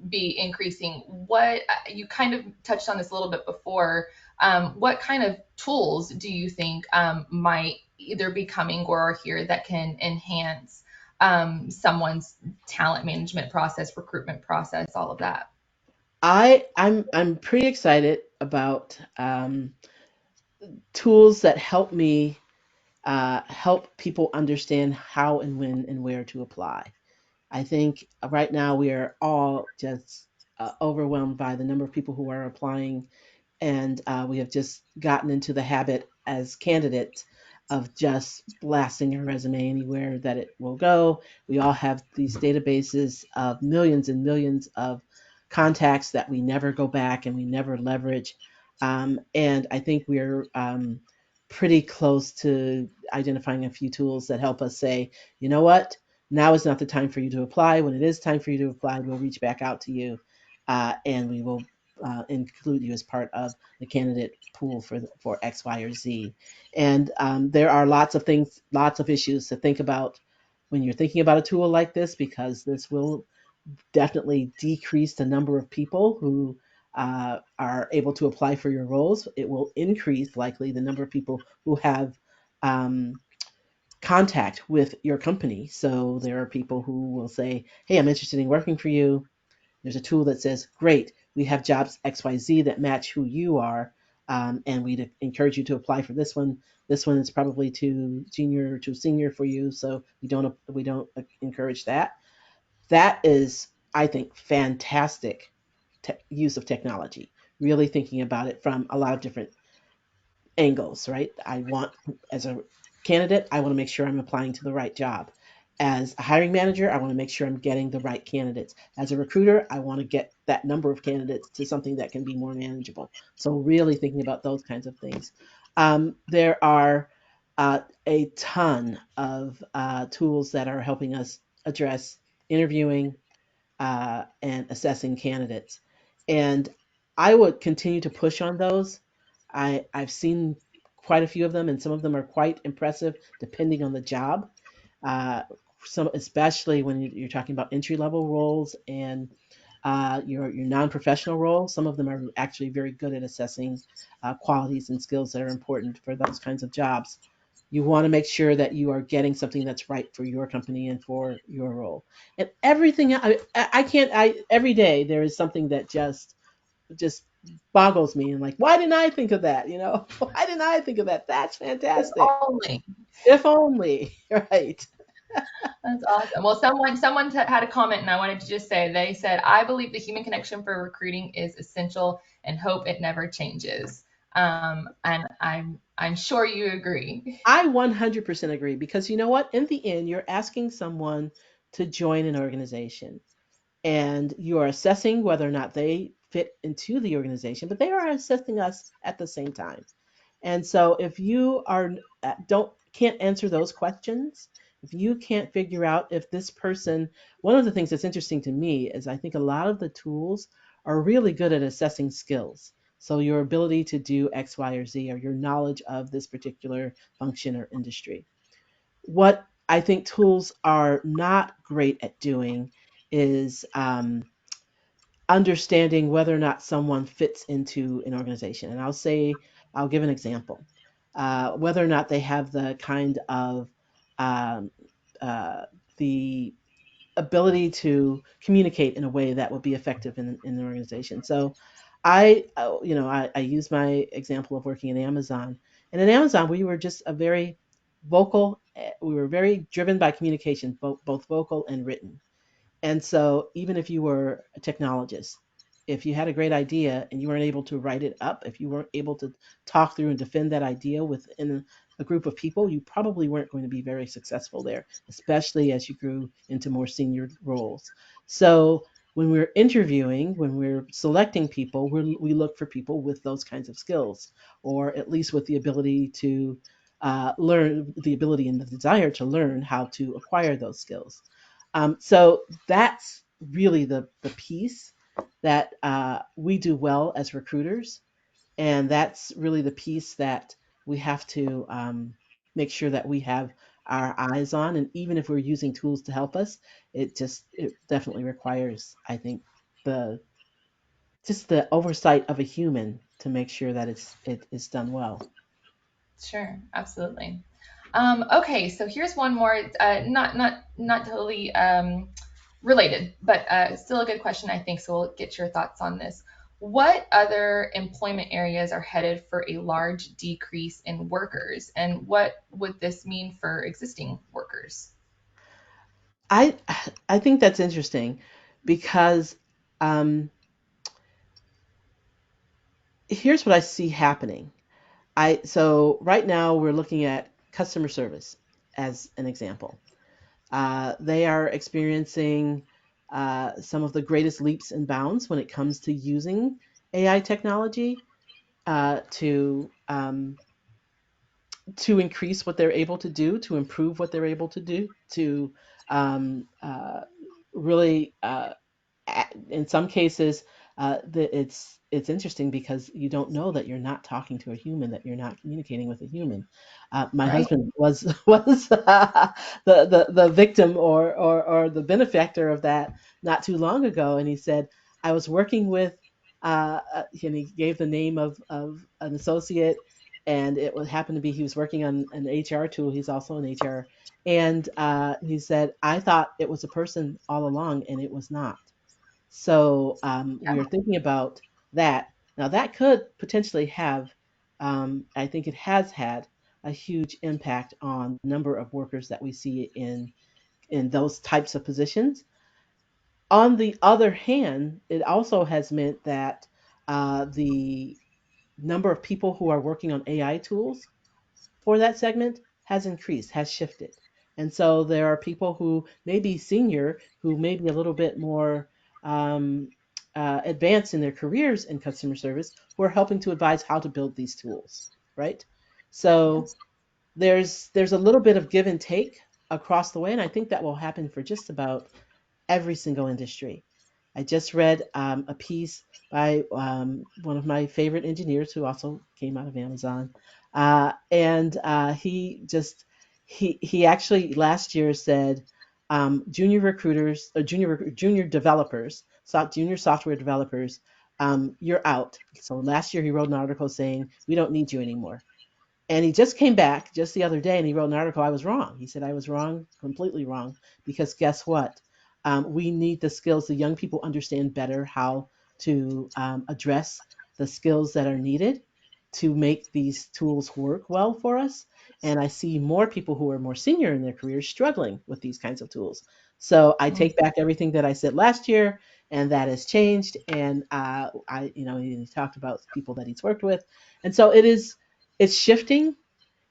Speaker 1: be increasing. What you kind of touched on this a little bit before. What kind of tools do you think might either be coming or are here that can enhance someone's talent management process, recruitment process, all of that?
Speaker 2: I'm pretty excited about tools that help me help people understand how and when and where to apply. I think right now we are all just overwhelmed by the number of people who are applying, and we have just gotten into the habit as candidates of just blasting our resume anywhere that it will go. We all have these databases of millions and millions of contacts that we never go back and we never leverage. And I think we're pretty close to identifying a few tools that help us say, you know what, now is not the time for you to apply. When it is time for you to apply, we'll reach back out to you and we will include you as part of the candidate pool for X, Y, or Z. And there are lots of things, lots of issues to think about when you're thinking about a tool like this, because this will definitely decrease the number of people who are able to apply for your roles. It will increase likely the number of people who have um, contact with your company. So there are people who will say, "Hey, I'm interested in working for you." There's a tool that says, "Great, we have jobs XYZ that match who you are, and we'd encourage you to apply for this one. This one is probably too junior or too senior for you, so we don't encourage that." That is, I think, fantastic use of technology. Really thinking about it from a lot of different angles, right? As a candidate, I want to make sure I'm applying to the right job. As a hiring manager, I want to make sure I'm getting the right candidates. As a recruiter, I want to get that number of candidates to something that can be more manageable. So, really thinking about those kinds of things. There are a ton of tools that are helping us address interviewing, and assessing candidates. And I would continue to push on those. I've seen quite a few of them, and some of them are quite impressive depending on the job. Uh, some, especially when you're talking about entry level roles and your non professional roles, some of them are actually very good at assessing qualities and skills that are important for those kinds of jobs. You want to make sure that you are getting something that's right for your company and for your role. And everything I can't I every day there is something that just boggles me, and like, why didn't I think of that? Why didn't I think of that? That's
Speaker 1: If
Speaker 2: fantastic.
Speaker 1: only.
Speaker 2: If only. Right.
Speaker 1: That's awesome. Well, someone had a comment, and I wanted to just say they said, "I believe the human connection for recruiting is essential, and hope it never changes." And I'm sure you agree.
Speaker 2: I 100% agree, because you know what? In the end, you're asking someone to join an organization, and you are assessing whether or not they fit into the organization, but they are assessing us at the same time. And so if you are don't can't answer those questions, if you can't figure out if this person, one of the things that's interesting to me is I think a lot of the tools are really good at assessing skills. So your ability to do X, Y, or Z, or your knowledge of this particular function or industry. What I think tools are not great at doing is understanding whether or not someone fits into an organization. And I'll give an example. Whether or not they have the kind of um, uh, the ability to communicate in a way that would be effective in the organization. So I use my example of working at Amazon. And at Amazon, we were just a very we were very driven by communication, both vocal and written. And so, even if you were a technologist, if you had a great idea and you weren't able to write it up, if you weren't able to talk through and defend that idea within a group of people, you probably weren't going to be very successful there, especially as you grew into more senior roles. So, when we're interviewing, when we're selecting people, we look for people with those kinds of skills, or at least with the ability to learn, the ability and the desire to learn how to acquire those skills. So that's really the piece that we do well as recruiters, and that's really the piece that we have to make sure that we have our eyes on. And even if we're using tools to help us, it definitely requires, I think, the just the oversight of a human to make sure that it is done well.
Speaker 1: Sure, absolutely. Okay, so here's one more, not totally related, but still a good question, I think. So we'll get your thoughts on this. What other employment areas are headed for a large decrease in workers, and what would this mean for existing workers?
Speaker 2: I I think that's interesting, because um, here's what I see happening. So right now we're looking at customer service as an example. They are experiencing some of the greatest leaps and bounds when it comes to using AI technology to increase what they're able to do, to improve what they're able to do, to um, uh, really, in some cases, it's it's interesting because you don't know that you're not talking to a human, that you're not communicating with a human. My
Speaker 1: Right.
Speaker 2: husband was was the victim or the benefactor of that not too long ago, and he said I was working with, and he gave the name of an associate, and it would happen to be he was working on an HR tool. He's also an HR, and he said I thought it was a person all along, and it was not. So we
Speaker 1: Yeah.
Speaker 2: are thinking about that. Now, that could potentially have, I think it has had a huge impact on the number of workers that we see in those types of positions. On the other hand, it also has meant that the number of people who are working on AI tools for that segment has increased, has shifted. And so there are people who may be senior, who may be a little bit more um, advanced in their careers in customer service, who are helping to advise how to build these tools, right? So
Speaker 1: Yes.
Speaker 2: there's a little bit of give and take across the way, and I think that will happen for just about every single industry. I just read a piece by one of my favorite engineers who also came out of Amazon, and he actually last year said junior recruiters, junior developers, junior software developers, you're out. So last year he wrote an article saying we don't need you anymore. And he just came back just the other day and he wrote an article. I was wrong. He said, I was wrong, completely wrong, because guess what? We need the skills. The young people understand better how to address the skills that are needed to make these tools work well for us. And I see more people who are more senior in their careers struggling with these kinds of tools. So I
Speaker 1: Mm.
Speaker 2: take back everything that I said last year, and that has changed. And he talked about people that he's worked with, and so it's shifting,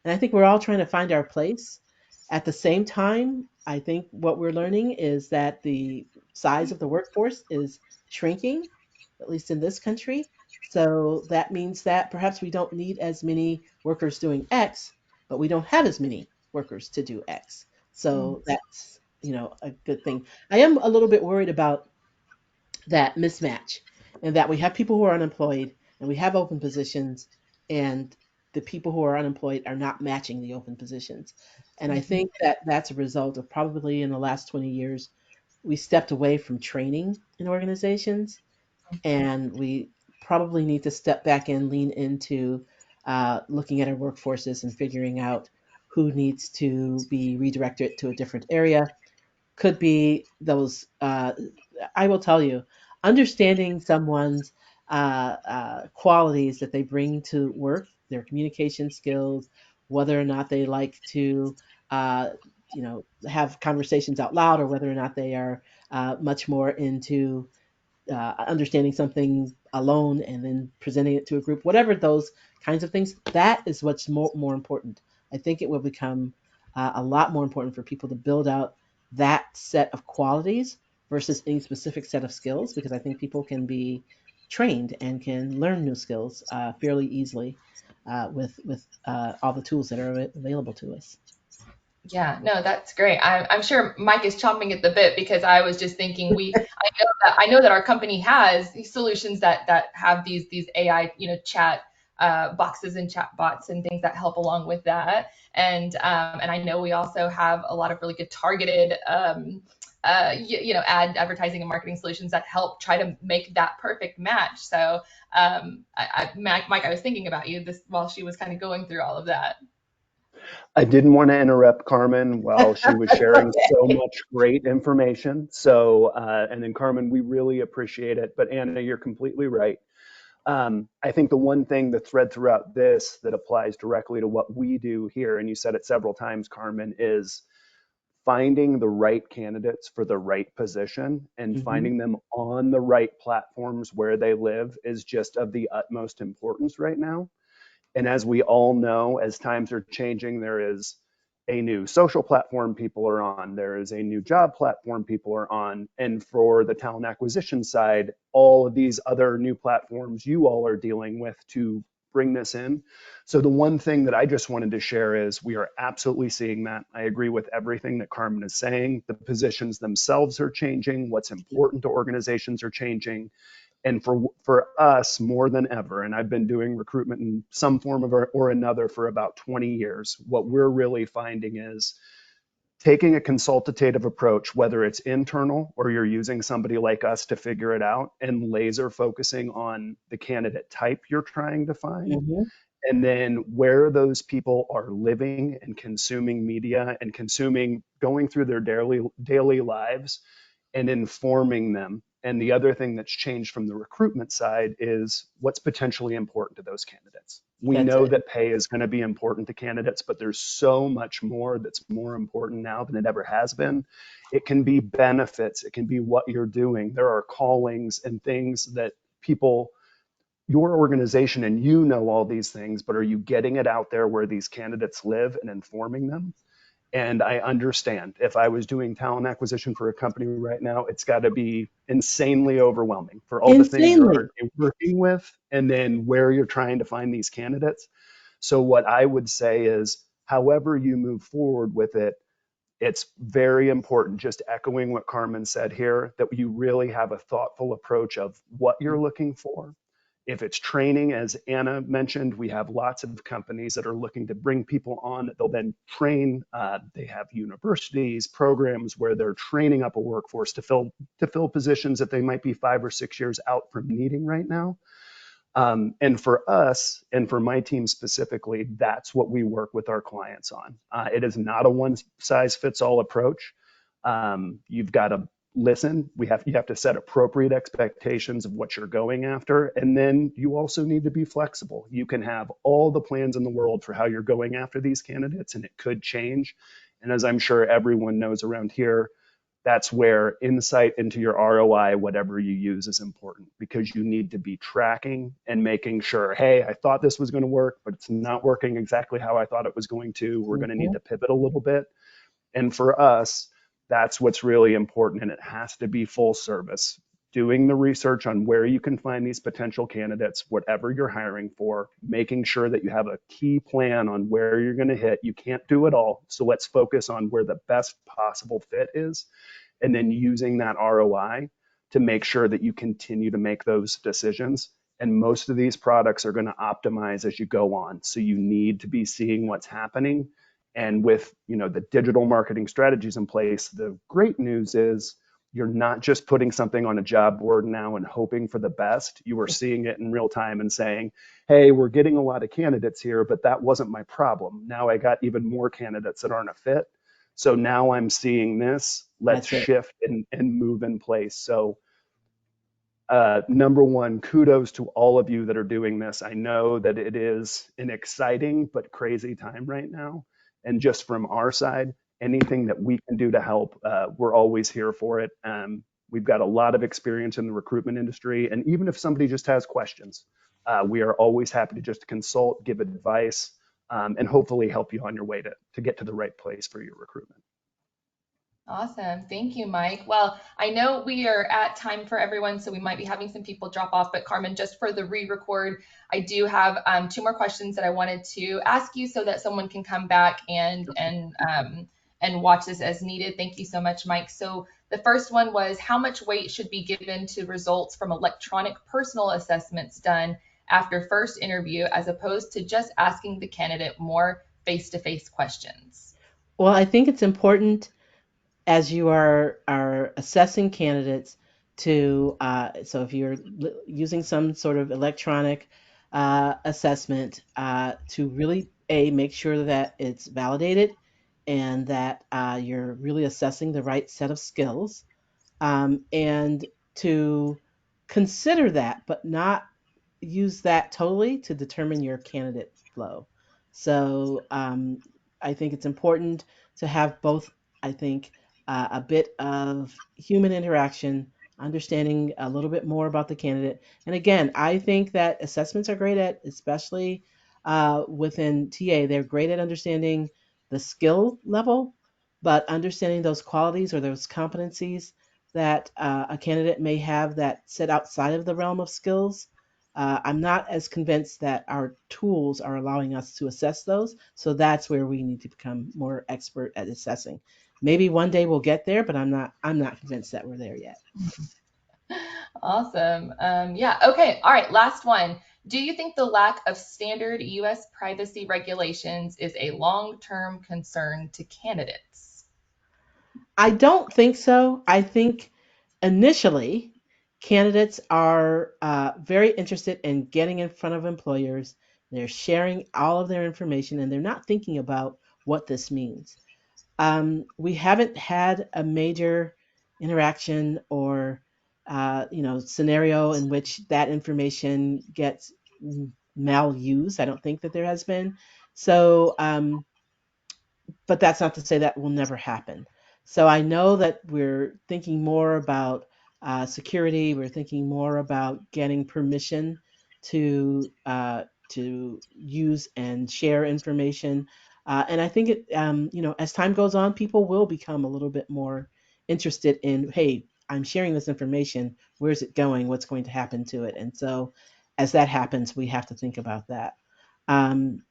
Speaker 2: and I think we're all trying to find our place. At the same time, I think what we're learning is that the size of the workforce is shrinking, at least in this country. So that means that perhaps we don't need as many workers doing X, but we don't have as many workers to do X.
Speaker 1: Mm.
Speaker 2: So that's, a good thing. I am a little bit worried about that mismatch, and that we have people who are unemployed and we have open positions, and the people who are unemployed are not matching the open positions. And I
Speaker 1: Mhm.
Speaker 2: think that that's a result of probably in the last 20 years we stepped away from training in organizations, and we probably need to step back and lean into looking at our workforces and figuring out who needs to be redirected to a different area. Could be those. I will tell you, understanding someone's qualities that they bring to work, their communication skills, whether or not they like to, have conversations out loud, or whether or not they are much more into understanding something alone and then presenting it to a group, whatever those kinds of things, that is what's more important. I think it will become a lot more important for people to build out that set of qualities versus any specific set of skills, because I think people can be trained and can learn new skills fairly easily with all the tools that are available to us.
Speaker 1: Yeah, no, that's great. I'm sure Mike is chomping at the bit because I was just thinking I know that our company has these solutions that have these AI, chat boxes and chat bots and things that help along with that. And I know we also have a lot of really good targeted advertising and marketing solutions that help try to make that perfect match. So Mike, I was thinking about you this while she was kind of going through all of that.
Speaker 3: I didn't want to interrupt Carmen while she was sharing so
Speaker 2: Okay.
Speaker 3: much great information. So, and then Carmen, we really appreciate it. But Anna, you're completely right. I think the one thing, the thread throughout this that applies directly to what we do here, and you said it several times, Carmen, is finding the right candidates for the right position and
Speaker 2: Hmm.
Speaker 3: finding them on the right platforms where they live is just of the utmost importance right now. And as we all know, as times are changing, there is a new social platform people are on, there is a new job platform people are on. And for the talent acquisition side, all of these other new platforms you all are dealing with to bring this in. So the one thing that I just wanted to share is we are absolutely seeing that. I agree with everything that Carmen is saying. The positions themselves are changing, what's important to organizations are changing, And for us, more than ever, and I've been doing recruitment in some form of or another for about 20 years, what we're really finding is taking a consultative approach, whether it's internal or you're using somebody like us to figure it out, and laser focusing on the candidate type you're trying to find,
Speaker 2: Hmm.
Speaker 3: and then where those people are living and consuming media and consuming, going through their daily lives, and informing them. And the other thing that's changed from the recruitment side is what's potentially important to those candidates. We
Speaker 2: That's
Speaker 3: know
Speaker 2: it.
Speaker 3: that pay is going to be important to candidates, but there's so much more that's more important now than it ever has been. It can be benefits, it can be what you're doing. There are callings and things that people, your organization, and you know all these things, but are you getting it out there where these candidates live and informing them? And I understand if I was doing talent acquisition for a company right now, it's got to be insanely overwhelming for all the things you're
Speaker 2: Insanely.
Speaker 3: already working with and then where you're trying to find these candidates. So, what I would say is, however you move forward with it, it's very important, just echoing what Carmen said here, that you really have a thoughtful approach of what you're looking for. If it's training, as Anna mentioned, we have lots of companies that are looking to bring people on that they'll then train. They have universities, programs where they're training up a workforce to fill positions that they might be 5 or 6 years out from needing right now. And for us, and for my team specifically, that's what we work with our clients on. It is not a one size fits all approach. You've got to listen. You have to set appropriate expectations of what you're going after, and then you also need to be flexible. You can have all the plans in the world for how you're going after these candidates, and it could change. And as I'm sure everyone knows around here, that's where insight into your ROI, whatever you use, is important, because you need to be tracking and making sure, hey, I thought this was going to work, but it's not working exactly how I thought it was going to. We're going to need
Speaker 2: Hmm.
Speaker 3: to pivot a little bit. And for us, that's what's really important. And it has to be full service. Doing the research on where you can find these potential candidates, whatever you're hiring for, making sure that you have a key plan on where you're going to hit. You can't do it all. So let's focus on where the best possible fit is, and then using that ROI to make sure that you continue to make those decisions. And most of these products are going to optimize as you go on. So you need to be seeing what's happening. And with, the digital marketing strategies in place, the great news is you're not just putting something on a job board now and hoping for the best. You are seeing it in real time and saying, hey, we're getting a lot of candidates here, but that wasn't my problem. Now I got even more candidates that aren't a fit. So now I'm seeing this. Let's
Speaker 2: That's it.
Speaker 3: shift and move in place. So, number one, kudos to all of you that are doing this. I know that it is an exciting but crazy time right now. And just from our side, anything that we can do to help, we're always here for it. We've got a lot of experience in the recruitment industry. And even if somebody just has questions, we are always happy to just consult, give advice, and hopefully help you on your way to get to the right place for your recruitment.
Speaker 1: Awesome. Thank you, Mike. Well, I know we are at time for everyone, so we might be having some people drop off. But Carmen, just for the re-record, I do have two more questions that I wanted to ask you so that someone can come back and watch this as needed. Thank you so much, Mike. So the first one was, how much weight should be given to results from electronic personal assessments done after first interview, as opposed to just asking the candidate more face-to-face questions?
Speaker 2: Well, I think it's important as you are assessing candidates to so if you're using some sort of electronic assessment to really make sure that it's validated and that you're really assessing the right set of skills, and to consider that, but not use that totally to determine your candidate flow. So I think it's important to have both. I think a bit of human interaction, understanding a little bit more about the candidate. And again, I think that assessments are great at, especially within TA, they're great at understanding the skill level, but understanding those qualities or those competencies that a candidate may have that sit outside of the realm of skills. I'm not as convinced that our tools are allowing us to assess those. So that's where we need to become more expert at assessing. Maybe one day we'll get there, but I'm not convinced that we're there yet.
Speaker 1: Awesome. Yeah. Okay. All right. Last one. Do you think the lack of standard US privacy regulations is a long-term concern to candidates?
Speaker 2: I don't think so. I think initially candidates are very interested in getting in front of employers. They're sharing all of their information and they're not thinking about what this means. We haven't had a major interaction or scenario in which that information gets malused. I don't think that there has been. So but that's not to say that will never happen. So I know that we're thinking more about security. We're thinking more about getting permission to use and share information. And I think as time goes on, people will become a little bit more interested in, hey, I'm sharing this information. Where's it going? What's going to happen to it? And so, as that happens, we have to think about that. Um,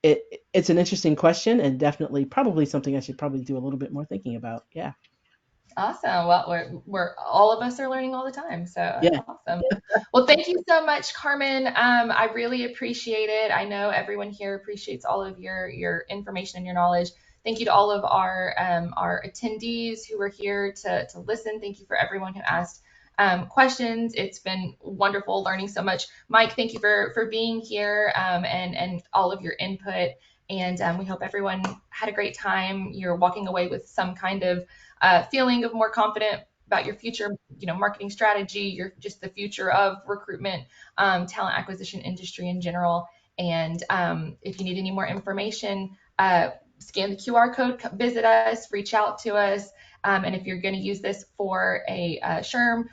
Speaker 2: it's an interesting question and definitely probably something I should probably do a little bit more thinking about. Yeah.
Speaker 1: Awesome. Well, we're all of us are learning all the time. So that's
Speaker 2: Yeah.
Speaker 1: awesome. Well, thank you so much, Carmen. I really appreciate it. I know everyone here appreciates all of your information and your knowledge. Thank you to all of our attendees who were here to listen. Thank you for everyone who asked questions. It's been wonderful learning so much. Mike, thank you for being here and all of your input. And we hope everyone had a great time. You're walking away with some kind of feeling of more confident about your future, marketing strategy, your just the future of recruitment, talent acquisition industry in general. And if you need any more information, scan the QR code, visit us, reach out to us. And if you're going to use this for a SHRM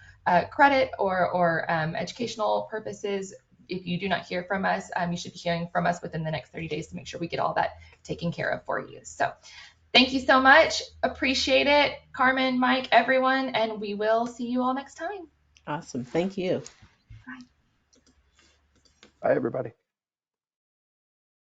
Speaker 1: credit or educational purposes, if you do not hear from us, you should be hearing from us within the next 30 days to make sure we get all that taken care of for you. So thank you so much. Appreciate it. Carmen, Mike, everyone, and we will see you all next time.
Speaker 2: Awesome. Thank you.
Speaker 1: Bye.
Speaker 3: Bye, everybody.